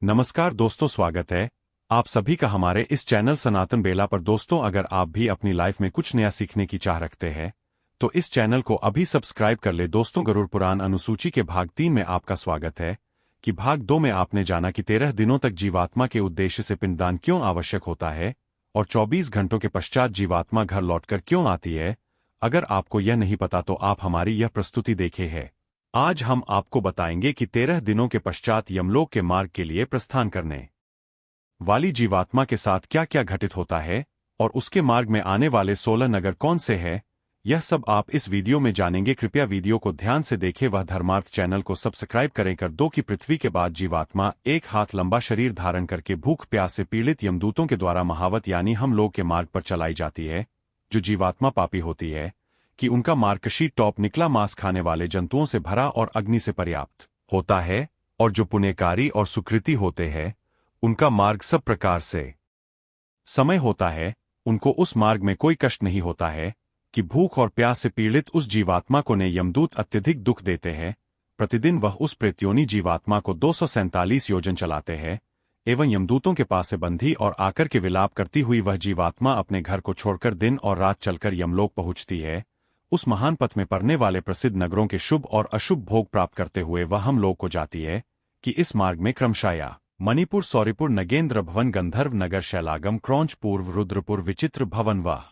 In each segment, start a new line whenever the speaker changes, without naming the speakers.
नमस्कार दोस्तों, स्वागत है आप सभी का हमारे इस चैनल सनातन बेला पर। दोस्तों, अगर आप भी अपनी लाइफ में कुछ नया सीखने की चाह रखते हैं तो इस चैनल को अभी सब्सक्राइब कर ले। दोस्तों, गरुड़ पुराण अनुसूची के भाग 3 में आपका स्वागत है कि भाग 2 में आपने जाना कि 13 दिनों तक जीवात्मा के उद्देश्य से पिंडदान क्यों आवश्यक होता है और 24 घंटों के पश्चात जीवात्मा घर लौटकर क्यों आती है। अगर आपको यह नहीं पता तो आप हमारी यह प्रस्तुति देखे है। आज हम आपको बताएंगे कि 13 दिनों के पश्चात यमलोक के मार्ग के लिए प्रस्थान करने वाली जीवात्मा के साथ क्या क्या घटित होता है और उसके मार्ग में आने वाले 16 नगर कौन से हैं। यह सब आप इस वीडियो में जानेंगे। कृपया वीडियो को ध्यान से देखें। वह धर्मार्थ चैनल को सब्सक्राइब करें कर दो कि पृथ्वी के बाद जीवात्मा एक हाथ लंबा शरीर धारण करके भूख प्यास से पीड़ित यमदूतों के द्वारा महावत यानी हम लोग के मार्ग पर चलाई जाती है। जो जीवात्मा पापी होती है कि उनका मार्गशीट टॉप निकला मांस खाने वाले जंतुओं से भरा और अग्नि से पर्याप्त होता है, और जो पुण्यकारी और सुकृति होते हैं उनका मार्ग सब प्रकार से समय होता है। उनको उस मार्ग में कोई कष्ट नहीं होता है कि भूख और प्यास से पीड़ित उस जीवात्मा को ने यमदूत अत्यधिक दुख देते हैं। प्रतिदिन वह उस प्रेत्योनी जीवात्मा को 247 योजन चलाते हैं एवं यमदूतों के पास से बंधी और आकर के विलाप करती हुई वह जीवात्मा अपने घर को छोड़कर दिन और रात चलकर यमलोक पहुंचती है। उस महान पथ में पड़ने वाले प्रसिद्ध नगरों के शुभ और अशुभ भोग प्राप्त करते हुए वह हम लोग को जाती है कि इस मार्ग में क्रमशः मणिपुर, सौरिपुर, नगेंद्र भवन, गंधर्व नगर, शैलागम, क्रौंच पूर्व, रुद्रपुर, विचित्र भवन, वह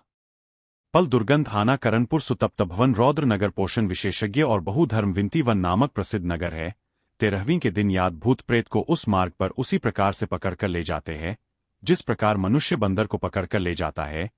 पल, दुर्गंध, आना, करणपुर, सुतप्त भवन, रौद्र नगर, पोषण विशेषज्ञ और बहुधर्म विंतीवन नामक प्रसिद्ध नगर है। 13वीं के दिन याद भूत प्रेत को उस मार्ग पर उसी प्रकार से पकड़कर ले जाते हैं जिस प्रकार मनुष्य बंदर को पकड़कर ले जाता है।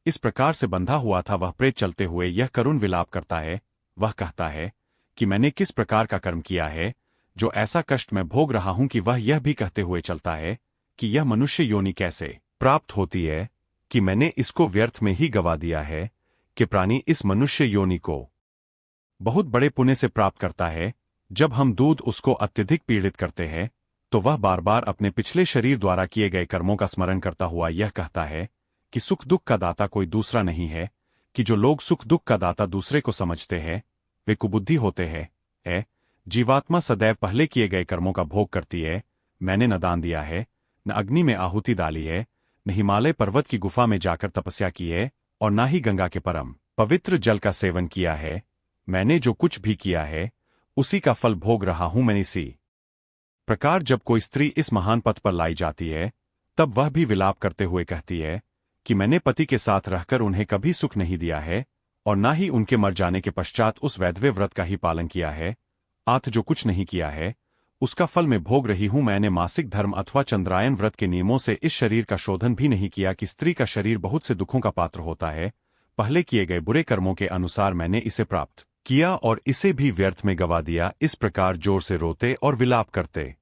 इस प्रकार से बंधा हुआ था वह प्रेत चलते हुए यह करुण विलाप करता है। वह कहता है कि मैंने किस प्रकार का कर्म किया है जो ऐसा कष्ट मैं भोग रहा हूं कि वह यह भी कहते हुए चलता है कि यह मनुष्य योनि कैसे प्राप्त होती है, कि मैंने इसको व्यर्थ में ही गवा दिया है, कि प्राणी इस मनुष्य योनि को बहुत बड़े पुण्य से प्राप्त करता है। जब हम दूध उसको अत्यधिक पीड़ित करते हैं तो वह बार बार अपने पिछले शरीर द्वारा किए गए कर्मों का स्मरण करता हुआ यह कहता है कि सुख दुख का दाता कोई दूसरा नहीं है, कि जो लोग सुख दुख का दाता दूसरे को समझते हैं वे कुबुद्धि होते हैं। जीवात्मा सदैव पहले किए गए कर्मों का भोग करती है। मैंने न दान दिया है, न अग्नि में आहुति डाली है, न हिमालय पर्वत की गुफा में जाकर तपस्या की है, और न ही गंगा के परम पवित्र जल का सेवन किया है। मैंने जो कुछ भी किया है उसी का फल भोग रहा हूं मैं। इसी प्रकार जब कोई स्त्री इस महान पथ पर लाई जाती है तब वह भी विलाप करते हुए कहती है कि मैंने पति के साथ रहकर उन्हें कभी सुख नहीं दिया है और न ही उनके मर जाने के पश्चात उस वैधव्य व्रत का ही पालन किया है। आथ जो कुछ नहीं किया है उसका फल मैं भोग रही हूं। मैंने मासिक धर्म अथवा चंद्रायन व्रत के नियमों से इस शरीर का शोधन भी नहीं किया कि स्त्री का शरीर बहुत से दुखों का पात्र होता है। पहले किए गए बुरे कर्मों के अनुसार मैंने इसे प्राप्त किया और इसे भी व्यर्थ में गवा दिया। इस प्रकार जोर से रोते और विलाप करते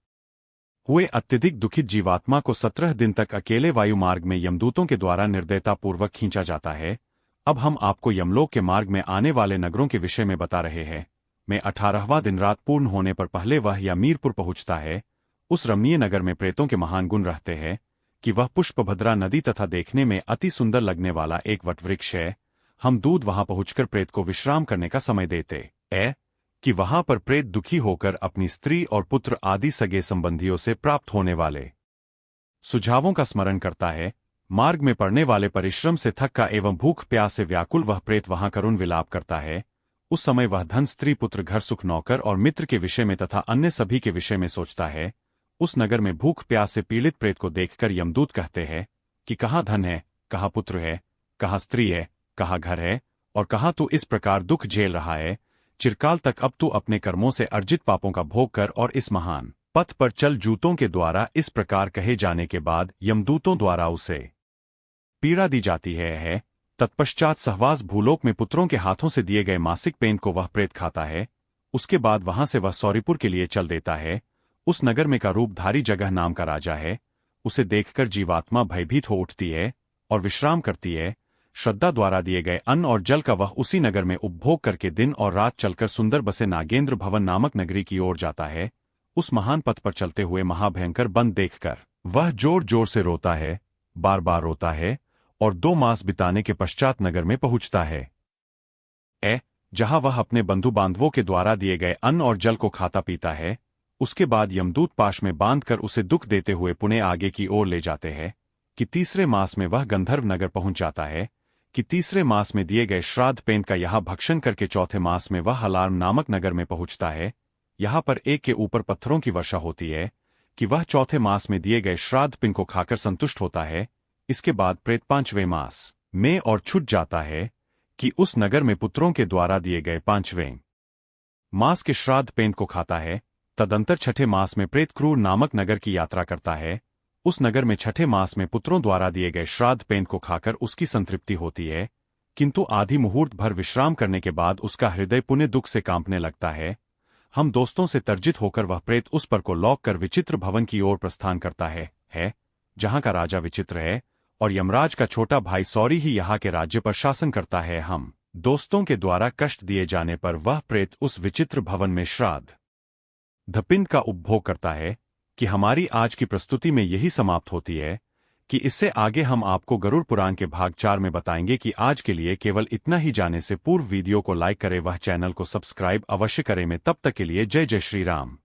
हुए अत्यधिक दुखित जीवात्मा को 17 दिन तक अकेले वायु मार्ग में यमदूतों के द्वारा निर्दयतापूर्वक खींचा जाता है। अब हम आपको यमलोक के मार्ग में आने वाले नगरों के विषय में बता रहे हैं। मैं 18वां दिन रात पूर्ण होने पर पहले वह यामीरपुर पहुंचता है। उस रमणीय नगर में प्रेतों के महान गुण रहते हैं कि वह पुष्पभद्रा नदी तथा देखने में अति सुंदर लगने वाला एक वटवृक्ष है। हम दूध वहां पहुंचकर प्रेत को विश्राम करने का समय देते हैं कि वहां पर प्रेत दुखी होकर अपनी स्त्री और पुत्र आदि सगे संबंधियों से प्राप्त होने वाले सुझावों का स्मरण करता है। मार्ग में पड़ने वाले परिश्रम से थक्का एवं भूख प्यास से व्याकुल वह प्रेत वहां करुण विलाप करता है। उस समय वह धन, स्त्री, पुत्र, घर, सुख, नौकर और मित्र के विषय में तथा अन्य सभी के विषय में सोचता है। उस नगर में भूख प्यास से पीड़ित प्रेत को देखकर यमदूत कहते हैं कि कहाँ धन है, कहाँ पुत्र है, कहाँ स्त्री है, कहाँ घर है, और कहाँ तू इस प्रकार दुख झेल रहा है। चिरकाल तक अब तू अपने कर्मों से अर्जित पापों का भोग कर और इस महान पथ पर चल। जूतों के द्वारा इस प्रकार कहे जाने के बाद यमदूतों द्वारा उसे पीड़ा दी जाती है। तत्पश्चात सहवास भूलोक में पुत्रों के हाथों से दिए गए मासिक पेंट को वह प्रेत खाता है। उसके बाद वहां से वह सौरिपुर के लिए चल देता है। उस नगर में का रूपधारी जगह नाम का राजा है। उसे देखकर जीवात्मा भयभीत हो उठती है और विश्राम करती है। श्रद्धा द्वारा दिए गए अन्न और जल का वह उसी नगर में उपभोग करके दिन और रात चलकर सुंदर बसे नागेंद्र भवन नामक नगरी की ओर जाता है। उस महान पथ पर चलते हुए महाभयंकर बंद देखकर वह जोर जोर से रोता है, बार बार रोता है और 2 मास बिताने के पश्चात नगर में पहुंचता है जहां वह अपने बंधु बांधवों के द्वारा दिए गए अन्न और जल को खाता पीता है। उसके बाद यमदूत पाश में बांधकर उसे दुख देते हुए पुनः आगे की ओर ले जाते हैं कि तीसरे मास में वह गंधर्व नगर पहुंच जाता है कि तीसरे मास में दिए गए श्राद्ध पेंट का यह भक्षण करके चौथे मास में वह हलार्म नामक नगर में पहुंचता है। यहाँ पर एक के ऊपर पत्थरों की वर्षा होती है कि वह चौथे मास में दिए गए श्राद्ध पिंड को खाकर संतुष्ट होता है। इसके बाद प्रेत पांचवें मास में और छूट जाता है कि उस नगर में पुत्रों के द्वारा दिए गए पांचवें मास के श्राद्ध पेंट को खाता है। तदंतर छठे मास में प्रेत क्रूर नामक नगर की यात्रा करता है। उस नगर में छठे मास में पुत्रों द्वारा दिए गए श्राद्ध पेंट को खाकर उसकी संतृप्ति होती है, किंतु आधी मुहूर्त भर विश्राम करने के बाद उसका हृदय पुनः दुख से कांपने लगता है। हम दोस्तों से तर्जित होकर वह प्रेत उस पर को लौक कर विचित्र भवन की ओर प्रस्थान करता है जहां का राजा विचित्र है और यमराज का छोटा भाई सौरी ही यहाँ के राज्य पर शासन करता है। हम दोस्तों के द्वारा कष्ट दिए जाने पर वह प्रेत उस विचित्र भवन में श्राद्ध पिंड का उपभोग करता है कि हमारी आज की प्रस्तुति में यही समाप्त होती है कि इससे आगे हम आपको गरुड़ पुराण के भाग 4 में बताएंगे कि आज के लिए केवल इतना ही। जाने से पूर्व वीडियो को लाइक करें, वह चैनल को सब्सक्राइब अवश्य करें। में तब तक के लिए जय जय श्री राम।